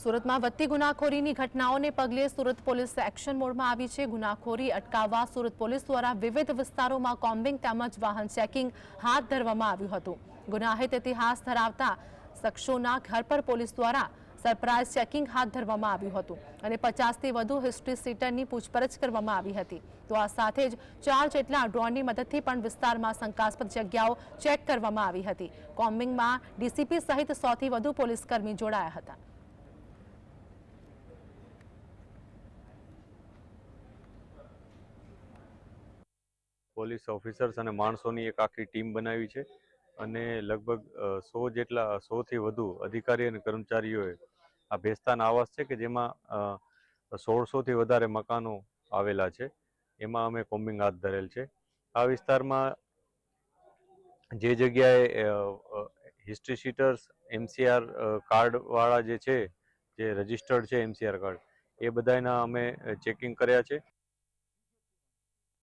સુરતમાં વધતી ગુનાખોરીની ઘટનાઓને પગલે સુરત પોલીસ એક્શન મોડમાં આવી છે। ગુનાખોરી અટકાવવા સુરત પોલીસ દ્વારા વિવિધ વિસ્તારોમાં કોમ્બિંગ તેમજ વાહન ચેકિંગ હાથ ધરવામાં આવ્યું હતું। ગુનાહિત ઇતિહાસ ધરાવતા શખ્સોના ઘર પર પોલીસ દ્વારા સરપ્રાઇઝ ચેકિંગ હાથ ધરવામાં આવ્યું હતું અને 50થી વધુ હિસ્ટ્રી સીટરની પૂછપરછ કરવામાં આવી હતી। તો આ સાથે જ 4 જેટલા ડ્રોનની મદદથી પણ વિસ્તારમાં શંકાસ્પદ જગ્યાઓ ચેક કરવામાં આવી હતી। કોમ્બિંગમાં ડીસીપી સહિત 100થી વધુ પોલીસકર્મી જોડાયા હતા। પોલીસ ઓફિસર્સ અને માણસોની એક આખી ટીમ બનાવી છે અને લગભગ 100 થી વધુ અધિકારી અને કર્મચારીઓએ આ ભેસ્તાન આવાસ છે કે જેમાં 1600 થી વધારે મકાનો આવેલા છે, એમાં અમે કોમ્બિંગ હાથ ધરેલ છે। આ વિસ્તારમાં જે જગ્યાએ હિસ્ટ્રી શીટર્સ એમસીઆર કાર્ડવાળા જે છે, જે રજિસ્ટર્ડ છે એમસીઆર કાર્ડ, એ બધાના અમે ચેકિંગ કર્યા છે।